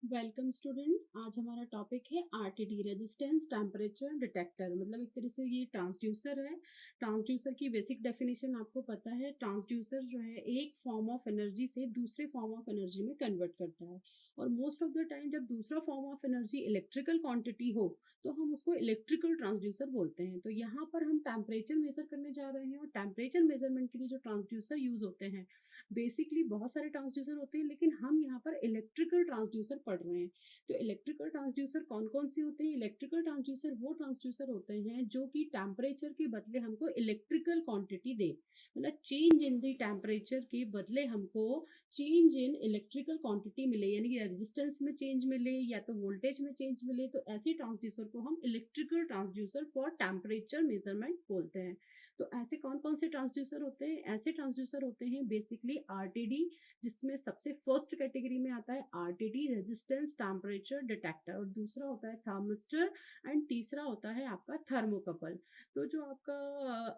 Welcome student. आज हमारा topic है आरटीडी, रेजिस्टेंस टेम्परेचर डिटेक्टर। मतलब एक तरह से ये ट्रांसड्यूसर है। ट्रांसड्यूसर की बेसिक डेफिनेशन आपको पता है। ट्रांसड्यूसर जो है एक फॉर्म ऑफ एनर्जी से दूसरे फॉर्म ऑफ एनर्जी में कन्वर्ट करता है। और मोस्ट ऑफ द टाइम जब दूसरा form of energy electrical quantity हो तो हम उसको इलेक्ट्रिकल ट्रांसड्यूसर बोलते हैं। तो यहाँ पर हम टेम्परेचर मेजर करने जा रहे हैं और टेम्परेचर मेजरमेंट के लिए जो ट्रांसड्यूसर यूज होते हैं, बेसिकली बहुत सारे ट्रांसड्यूसर होते हैं, लेकिन हम यहाँ पर इलेक्ट्रिकल ट्रांसड्यूसर पढ़ रहे हैं। तो इलेक्ट्रिकल ट्रांसड्यूसर कौन कौन से होते हैं? इलेक्ट्रिकल ट्रांसड्यूसर वो ट्रांसड्यूसर होते हैं जो कि टेम्परेचर के बदले हमको इलेक्ट्रिकल क्वांटिटी दे। मतलब चेंज इन द टेम्परेचर के बदले हमको चेंज इन इलेक्ट्रिकल क्वांटिटी मिले, यानी कि रेजिस्टेंस में चेंज मिले या तो वोल्टेज में चेंज मिले, तो ऐसे ट्रांसड्यूसर को हम electrical transducer for temperature measurement बोलते हैं। तो ऐसे कौन कौन से ट्रांसड्यूसर होते हैं? ऐसे ट्रांसड्यूसर होते हैं बेसिकली आरटीडी, जिसमें सबसे फर्स्ट कैटेगरी में आता है आरटीडी, रेजिस्टेंस टेम्परेचर डिटेक्टर, और दूसरा होता है थर्मिस्टर, एंड तीसरा होता है आपका थर्मोकपल। तो जो आपका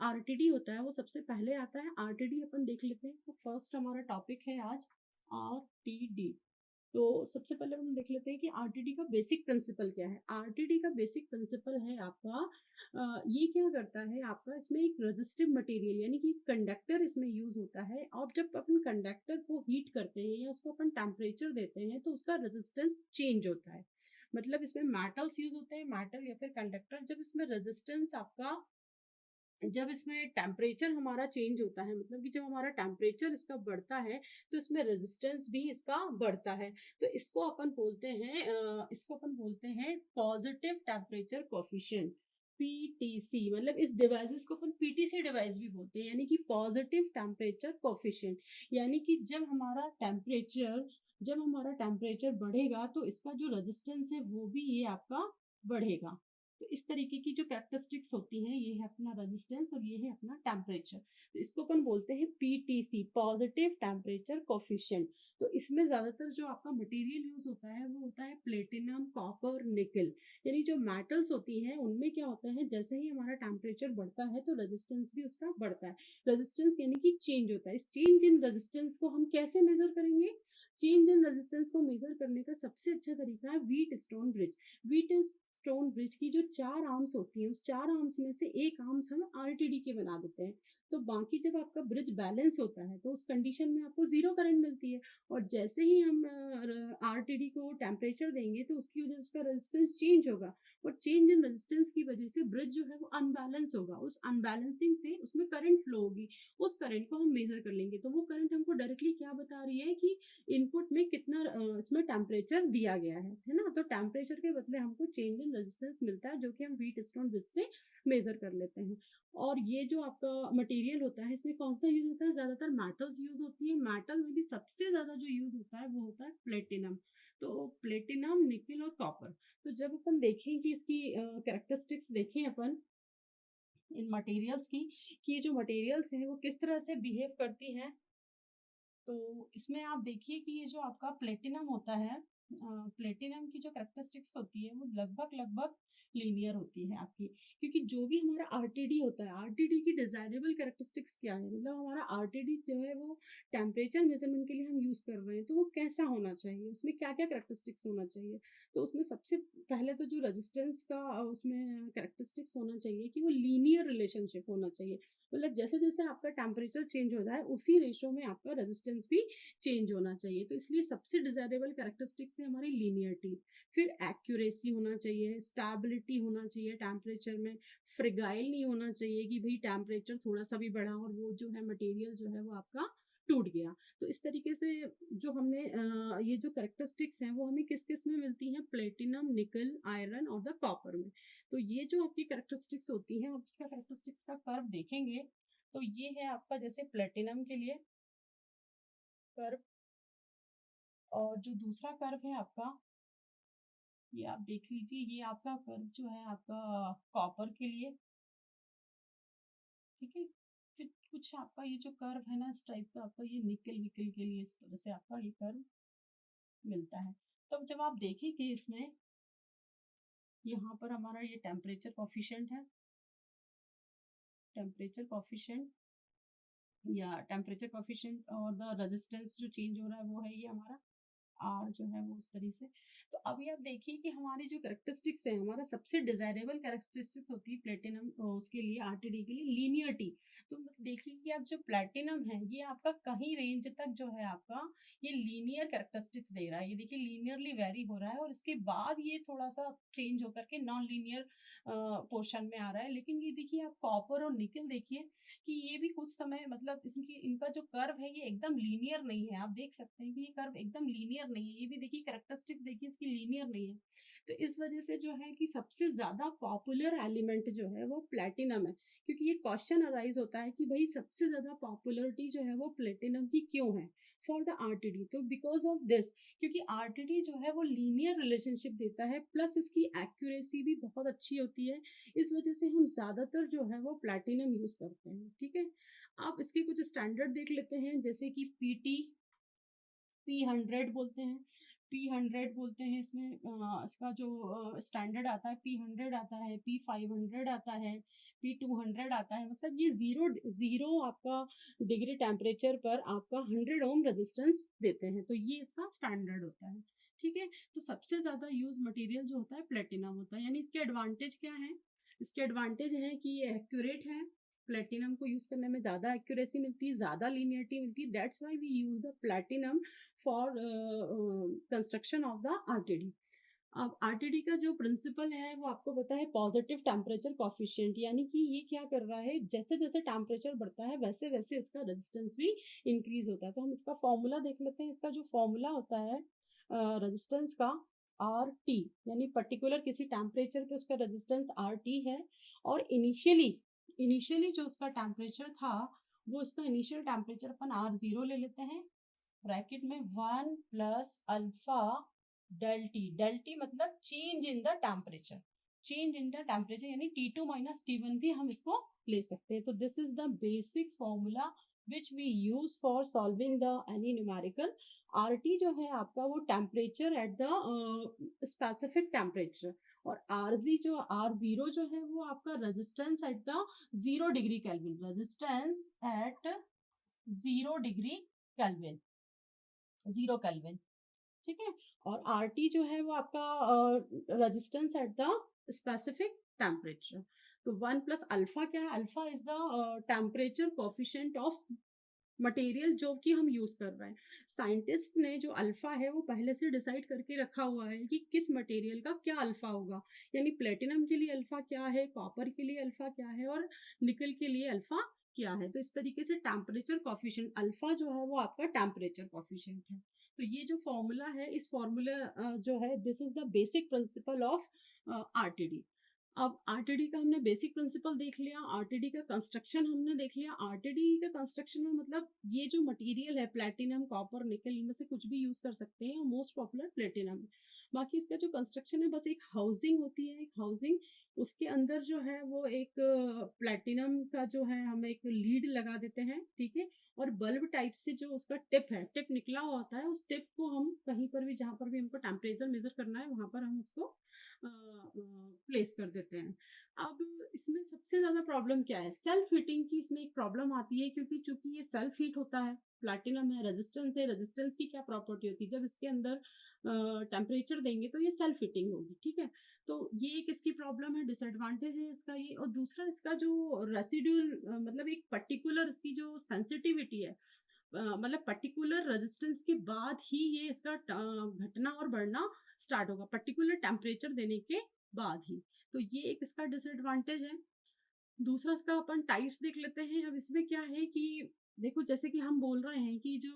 आरटीडी होता है वो सबसे पहले आता है। आरटीडी अपन देख लेते हैं। तो फर्स्ट हमारा टॉपिक है आज आरटीडी। तो सबसे पहले हम देख लेते हैं कि आरटीडी का बेसिक प्रिंसिपल क्या है। आरटीडी का बेसिक प्रिंसिपल है आपका, ये क्या करता है आपका, इसमें एक रेजिस्टिव मटेरियल यानी कि कंडक्टर इसमें यूज होता है। और जब अपन कंडक्टर को हीट करते हैं या उसको अपन टेम्परेचर देते हैं तो उसका रेजिस्टेंस चेंज होता है। मतलब इसमें मेटल्स यूज होते हैं, मेटल या फिर कंडक्टर। जब इसमें रेजिस्टेंस आपका, जब इसमें टेम्परेचर हमारा चेंज होता है, मतलब कि जब हमारा टेम्परेचर इसका बढ़ता है तो इसमें रेजिस्टेंस भी इसका बढ़ता है। तो इसको अपन बोलते हैं पॉजिटिव टेम्परेचर कोफिशिएंट, पीटीसी। मतलब इस डिवाइस को अपन पीटीसी डिवाइस भी बोलते हैं, यानी कि पॉजिटिव टेम्परेचर कोफिशिएंट। यानी कि जब हमारा टेम्परेचर बढ़ेगा तो इसका जो रेजिस्टेंस है वो भी ये आपका बढ़ेगा। तो इस तरीके की जो कैरेक्टरिस्टिक्स होती हैं, ये है अपना रेजिस्टेंस और ये है अपना टेम्परेचर। तो इसको अपन बोलते हैं पीटीसी, पॉजिटिव टेम्परेचर कोफिशिएंट। तो इसमें ज्यादातर जो आपका मटेरियल यूज होता है वो होता है प्लेटिनम, कॉपर, निकल। यानी जो मेटल्स होती हैं उनमें क्या होता है, जैसे ही हमारा टेम्परेचर बढ़ता है तो रेजिस्टेंस भी उसका बढ़ता है। रेजिस्टेंस यानी कि चेंज होता है। इस चेंज इन रेजिस्टेंस को हम कैसे मेजर करेंगे? चेंज इन रेजिस्टेंस को मेजर करने का सबसे अच्छा तरीका है wheat stone bridge. Wheat stone bridge की जो 4 आर्म्स होती हैं, उस 4 आर्म्स में से एक आर्म्स हम आरटीडी के बना देते हैं। तो बाकी जब आपका ब्रिज बैलेंस होता है तो उस कंडीशन में आपको जीरो करंट मिलती है। और जैसे ही हम आरटीडी को टेम्परेचर देंगे तो उसकी वजह से उसका रेजिस्टेंस चेंज होगा। और चेंज इन रेजिस्टेंस की वजह से ब्रिज जो है वो अनबैलेंस होगा। उस अनबैलेंसिंग से उसमें करंट फ्लो होगी। उस करंट को हम मेजर कर लेंगे। तो वो करंट हमको डायरेक्टली क्या बता रही है कि इनपुट में कितना इसमें टेम्परेचर दिया गया है ना। तो टेम्परेचर के बदले हमको चेंज इन रेजिस्टेंस मिलता है, जो कि हम व्हीट स्टोन ब्रिज से मेजर कर लेते हैं। और ये जो आपका मटेरियल होता है इसमें कौन सा यूज होता है? ज्यादातर मेटल्स यूज होती है। मेटल में भी सबसे ज्यादा जो यूज होता है वो होता है प्लेटिनम। तो प्लेटिनम, निकल और कॉपर। तो जब अपन देखें कि इसकी कैरेक्टरिस्टिक्स देखें अपन इन मटेरियल्स की, कि ये जो मटेरियल्स हैं वो किस तरह से बिहेव करती हैं, तो इसमें आप देखिए कि ये जो आपका प्लेटिनम होता है, प्लेटिनम की जो कैरेक्टरिस्टिक्स होती है वो लगभग लगभग लीनियर होती है आपकी। क्योंकि जो भी हमारा आरटीडी होता है, आरटीडी की डिजायरेबल कैरेक्टरिस्टिक्स क्या है, मतलब हमारा आरटीडी जो है वो टेम्परेचर मेजरमेंट के लिए हम यूज कर रहे हैं, तो वो कैसा होना चाहिए, उसमें क्या क्या कैरेक्टरिस्टिक्स होना चाहिए। तो उसमें सबसे पहले तो जो रेजिस्टेंस का उसमें कैरेक्टरिस्टिक्स होना चाहिए कि वो लीनियर रिलेशनशिप होना चाहिए। मतलब जैसे जैसे आपका टेम्परेचर चेंज हो रहा है उसी रेशो में आपका रेजिस्टेंस भी चेंज होना चाहिए। तो इसलिए सबसे डिजायरेबल कैरेक्टरिस्टिक्स है हमारी लीनियरिटी। फिर एक्यूरेसी होना चाहिए, स्टेबिलिटी होना चाहिए टेम्परेचर में, फ्रिगाइल नहीं होना चाहिए कि भाई टेम्परेचर थोड़ा सा भी बढ़ा और वो जो है मटेरियल जो है वो आपका टूट गया। तो इस तरीके से जो हमने ये जो कैरेक्टरिस्टिक्स हैं वो हमें किस किस में मिलती हैं? प्लेटिनम, निकल, आयरन और द कॉपर में। तो ये जो आपकी कैरेक्टरिस्टिक्स होती हैं, आप इसका कैरेक्टरिस्टिक्स का कर्व देखेंगे तो ये है आपका जैसे प्लेटिनम के लिए कर्व, और जो दूसरा कर्व है आपका, ये आप देख लीजिए, ये आपका कर्व जो है आपका कॉपर के लिए। ठीक है। फिर कुछ आपका ये जो कर्व है ना इस टाइप का, आपका ये निकल विकल के लिए इस तरह से आपका ये कर्व मिलता है। तो अब जब आप देखेंगे इसमें, यहाँ पर हमारा ये टेम्परेचर कॉफिशिएंट है, टेम्परेचर कॉफिशिएंट या टेम्परेचर कॉफिशिएंट, और द रेजिस्टेंस जो चेंज हो रहा है वो है ये हमारा आर जो है वो उस तरीके से। तो अभी आप देखिए कि हमारी जो कैरेक्टरिस्टिक्स है, हमारा सबसे डिजायरेबल कैरेक्टरिस्टिक्स होती है प्लेटिनम उसके लिए, आरटीडी के लिए, लीनियरिटी। तो देखिए कि अब जो प्लेटिनम है ये आपका कहीं रेंज तक जो है आपका ये लीनियर कैरेक्टरिस्टिक्स दे रहा है। ये देखिए लीनियरली वेरी हो रहा है और इसके बाद ये थोड़ा सा चेंज होकर के नॉन लीनियर पोर्शन में आ रहा है। लेकिन ये देखिए आप कॉपर और निकल देखिए कि ये भी कुछ समय मतलब इसकी इनका जो कर्व है ये एकदम लीनियर नहीं है। आप देख सकते हैं कि ये कर्व एकदम लीनियर नहीं है। ये भी देखिए कैरेक्टरिस्टिक्स देखिए इसकी लीनियर नहीं है। तो इस वजह से जो है कि सबसे ज्यादा पॉपुलर एलिमेंट जो है वो प्लेटिनम है। क्योंकि ये क्वेश्चन अराइज होता है कि भाई सबसे ज्यादा पॉपुलरिटी जो है वो प्लेटिनम की क्यों है फॉर द आरटीडी। तो बिकॉज ऑफ दिस, क्योंकि आरटीडी जो है वो लीनियर रिलेशनशिप देता है, प्लस इसकी एक्यूरेसी भी बहुत अच्छी होती है। इस वजह से हम ज्यादातर जो है वो प्लैटिनम यूज करते हैं। ठीक है, आप इसके कुछ स्टैंडर्ड देख लेते हैं, जैसे कि पीटी, P100 बोलते हैं, P100 बोलते हैं इसमें इसका जो स्टैंडर्ड आता है P100 आता है, P500 आता है, P200 आता है। मतलब ये जीरो जीरो आपका डिग्री टेम्परेचर पर आपका 100 ओम रेजिस्टेंस देते हैं। तो ये इसका स्टैंडर्ड होता है। ठीक है, तो सबसे ज्यादा यूज मटेरियल जो होता है प्लेटिनम होता है। यानी इसके एडवांटेज क्या है? इसके एडवांटेज है कि ये एक्यूरेट है, प्लेटिनम को यूज करने में ज्यादा एक्यूरेसी मिलती है, ज्यादा लीनियरिटी मिलती है। That's why we use the platinum for construction of the RTD. अब आरटीडी का जो प्रिंसिपल है वो आपको पता है, पॉजिटिव टेम्परेचर कॉफिशिएंट। यानी कि ये क्या कर रहा है, जैसे जैसे टेम्परेचर बढ़ता है वैसे वैसे इसका रेजिस्टेंस भी इंक्रीज होता है। तो हम इसका फॉर्मूला देख लेते हैं। इसका जो फॉर्मूला होता है रेजिस्टेंस का, आर टी, यानी पर्टिकुलर किसी टेम्परेचर पे उसका रेजिस्टेंस आर टी है। और इनिशियली इनिशियली जो उसका टेम्परेचर था वो उसका इनिशियल टेम्परेचर अपन आर जीरो ले लेते हैं, ब्रैकेट में 1 plus alpha del T. Del T मतलब change in the temperature, change in the temperature, यानी T2 माइनस T1 भी हम इसको ले सकते हैं। तो this is the basic formula which we use for solving the any numerical. R T जो है आपका वो temperature at the specific temperature, और आर जी जो आर जीरो जो है वो आपका resistance at the 0 degree kelvin, resistance at 0 degree kelvin, 0 kelvin. ठीक है, और आर टी जो है वो आपका resistance at the specific temperature. तो 1 प्लस अल्फा क्या है? Alpha is the temperature coefficient of material जो कि हम यूज कर रहे हैं। साइंटिस्ट ने जो अल्फा है वो पहले से डिसाइड करके रखा हुआ है कि किस मटेरियल का क्या अल्फा होगा। यानी प्लेटिनम के लिए अल्फा क्या है, कॉपर के लिए अल्फा क्या है, और निकल के लिए अल्फा क्या है। तो इस तरीके से टेम्परेचर कॉफिशिएंट अल्फा जो है वो आपका टेम्परेचर कॉफिशिएंट है। तो ये जो फॉर्मूला है, इस फॉर्मूला जो है, this is the basic principle of RTD. अब आरटीडी का हमने बेसिक प्रिंसिपल देख लिया, आरटीडी का कंस्ट्रक्शन हमने देख लिया। आरटीडी का कंस्ट्रक्शन में मतलब ये जो मटेरियल है प्लेटिनम, कॉपर, निकल, इनमें से कुछ भी यूज कर सकते हैं, और मोस्ट पॉपुलर प्लेटिनम है। बाकी इसका जो कंस्ट्रक्शन है बस एक हाउसिंग होती है, एक हाउसिंग, उसके अंदर जो है वो एक प्लेटिनम का जो है हम एक लीड लगा देते हैं। ठीक है, और बल्ब टाइप से जो उसका टिप है, टिप निकला हुआ होता है, उस टिप को हम कहीं पर भी जहां पर भी हमको टेम्परेचर मेजर करना है वहां पर हम उसको प्लेस कर देते हैं। अब इसमें सबसे ज्यादा प्रॉब्लम क्या है? सेल्फ हीटिंग की इसमें एक प्रॉब्लम आती है, क्योंकि चूंकि ये सेल्फ हीट होता है, प्लैटिनम है, रेजिस्टेंस है, रेजिस्टेंस की क्या प्रॉपर्टी होती है, जब इसके अंदर टेम्परेचर देंगे तो ये सेल्फ हीटिंग होगी। ठीक है, तो ये एक इसकी प्रॉब्लम है, डिसएडवांटेज है इसका ये। और दूसरा इसका जो रेसिड्यूल मतलब एक पर्टिकुलर इसकी जो सेंसिटिविटी है, मतलब पर्टिकुलर रेजिस्टेंस के बाद ही ये इसका घटना और बढ़ना स्टार्ट होगा, पर्टिकुलर टेम्परेचर देने के बाद ही। तो ये एक इसका डिसएडवांटेज है। दूसरा इसका अपन टाइप्स देख लेते हैं। अब इसमें क्या है कि देखो, जैसे कि हम बोल रहे हैं कि जो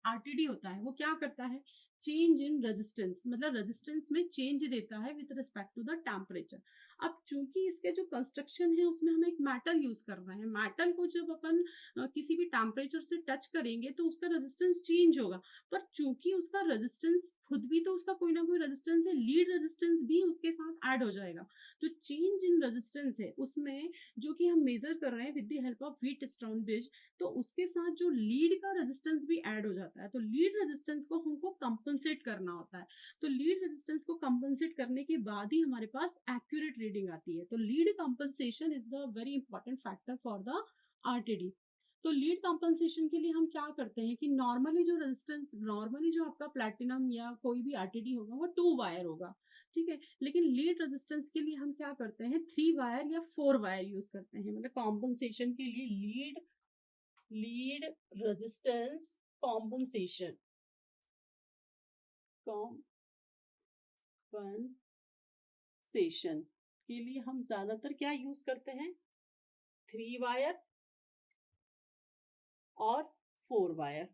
आरटीडी होता है वो क्या करता है, चेंज इन रेजिस्टेंस, मतलब रेजिस्टेंस में चेंज देता है with respect to the temperature. अब चूंकि इसके जो कंस्ट्रक्शन है उसमें हम एक मेटल यूज कर रहे हैं, मेटल को जब अपन किसी भी टेम्परेचर से टच करेंगे तो उसका रेजिस्टेंस चेंज होगा। पर चूंकि उसका रेजिस्टेंस खुद भी तो उसका कोई ना कोई रेजिस्टेंस है, लीड रेजिस्टेंस भी उसके साथ ऐड हो जाएगा। तो चेंज इन रेजिस्टेंस है उसमें, जो कि हम मेजर कर रहे हैं with the help of Wheatstone bridge, तो उसके साथ जो लीड का रेजिस्टेंस भी ऐड हो जाता है। तो लीड रेजिस्टेंस को हमको कंपनसेट करना होता है। तो लीड रेजिस्टेंस को कंपनसेट करने के बाद ही हमारे पास एक्यूरेट रीडिंग आती है। तो lead compensation is the very important factor for the RTD. तो लीड कंपनसेशन के लिए हम क्या करते हैं कि नॉर्मली जो आपका प्लैटिनम या कोई भी आरटीडी होगा वो 2 वायर होगा, ठीक है। लेकिन लीड रेजिस्टेंस के लिए हम क्या करते हैं 3 वायर या 4 वायर यूज करते हैं, मतलब कॉम्पनसेशन के लिए लीड रेजिस्टेंस कॉम्पनसेशन के लिए हम ज्यादातर क्या यूज करते हैं 3 वायर और 4 वायर।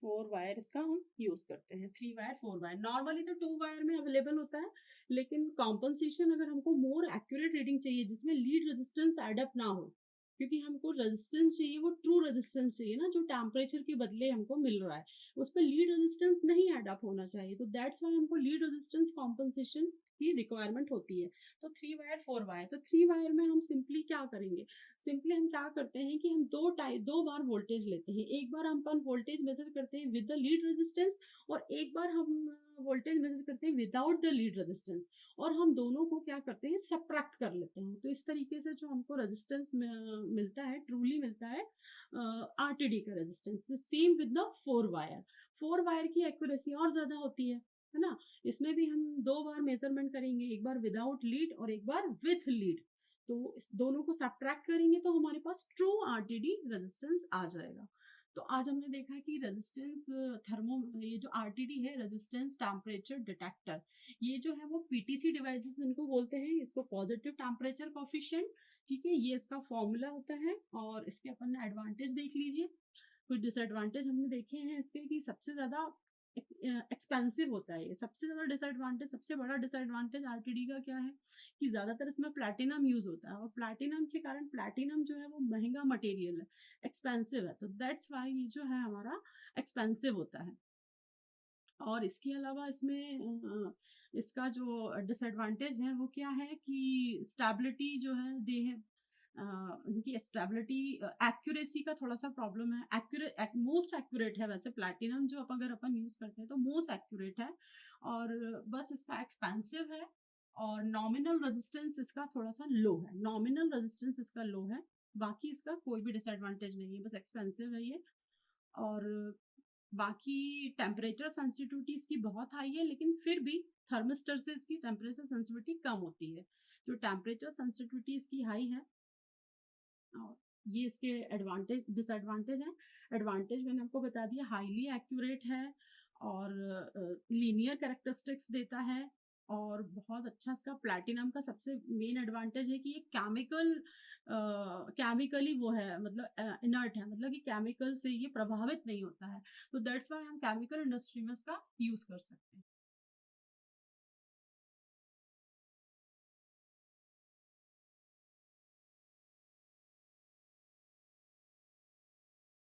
4 वायर इसका हम यूज करते हैं, 3 वायर 4 वायर। नॉर्मली तो 2 वायर में अवेलेबल होता है, लेकिन कॉम्पनसेशन अगर हमको मोर एक्यूरेट रीडिंग चाहिए जिसमें लीड रेजिस्टेंस एडअप ना हो, क्योंकि हमको रेजिस्टेंस चाहिए वो ट्रू रेजिस्टेंस चाहिए ना, जो टेम्परेचर के बदले हमको मिल रहा है उस पर लीड रेजिस्टेंस नहीं एडअप होना चाहिए, तो दैट्स वाई हमको लीड रेजिस्टेंस कॉम्पनसेशन की रिक्वायरमेंट होती है। तो 3 वायर 4 वायर, तो 3 वायर में हम सिंपली क्या करेंगे, सिंपली हम क्या करते हैं कि हम दो बार वोल्टेज लेते हैं। एक बार हम अपन वोल्टेज मेजर करते हैं विद द लीड रेजिस्टेंस और एक बार हम वोल्टेज मेजर करते हैं विदाउट द लीड रेजिस्टेंस, और हम दोनों को क्या करते हैं सब्ट्रैक्ट कर लेते हैं। तो इस तरीके से जो हमको रेजिस्टेंस मिलता है, ट्रूली मिलता है आरटीडी का resistance. Same with the 4 wire की एक्यूरेसी और ज्यादा होती है ना। इसमें भी हम 2 बार मेजरमेंट करेंगे, एक बार विदाउट लीड और एक बार विथ लीड। तो इस दोनों को सब्ट्रैक्ट करेंगे तो हमारे पास ट्रू आरटीडी रेजिस्टेंस आ जाएगा। तो आज हमने देखा कि रेजिस्टेंस ये जो आरटीडी है रेजिस्टेंस टेम्परेचर डिटेक्टर, ये जो है वो पीटीसी डिवाइसेस इनको बोलते हैं, इसको पॉजिटिव टेम्परेचर कोफिशिएंट, ठीक है, ये इसका फॉर्मूला होता है। और इसके अपन ने एडवांटेज देख लीजिए, कुछ डिसएडवांटेज हमने देखे हैं इसके कि सबसे ज्यादा एक्सपेंसिव होता है। सबसे ज्यादा डिसएडवांटेज, सबसे बड़ा डिसएडवांटेज आरटीडी का क्या है कि ज्यादातर इसमें प्लैटिनम यूज होता है, और प्लैटिनम के कारण प्लैटिनम जो है वो महंगा मटेरियल है, एक्सपेंसिव है, तो दैट्स वाई ये जो है हमारा एक्सपेंसिव होता है। और इसके अलावा इसमें इसका जो डिसएडवांटेज है वो क्या है कि स्टेबिलिटी जो है दे है, उनकी स्टेबिलिटी एक्यूरेसी का थोड़ा सा प्रॉब्लम है। मोस्ट एक्यूरेट है वैसे प्लैटिनम जो अगर अपन यूज करते हैं तो मोस्ट एक्यूरेट है, और बस इसका एक्सपेंसिव है, और नॉमिनल रेजिस्टेंस इसका थोड़ा सा लो है, नॉमिनल रेजिस्टेंस इसका लो है। बाकी इसका कोई भी डिसएडवांटेज नहीं है, बस एक्सपेंसिव है ये। और बाकी टेम्परेचर सेंसिटिविटी इसकी बहुत हाई है, लेकिन फिर भी थर्मिस्टर से इसकी टेम्परेचर सेंसिटिविटी कम होती है, जो टेम्परेचर सेंसिटिविटी इसकी हाई है। और ये इसके एडवांटेज डिसएडवांटेज है। एडवांटेज मैंने आपको बता दिया, हाईली एक्यूरेट है और लीनियर कैरेक्टरिस्टिक्स देता है, और बहुत अच्छा इसका प्लैटिनम का सबसे मेन एडवांटेज है कि ये केमिकली वो है, मतलब इनर्ट है, मतलब कि केमिकल से ये प्रभावित नहीं होता है, तो दैट्स वाई हम केमिकल इंडस्ट्री में इसका यूज कर सकते हैं।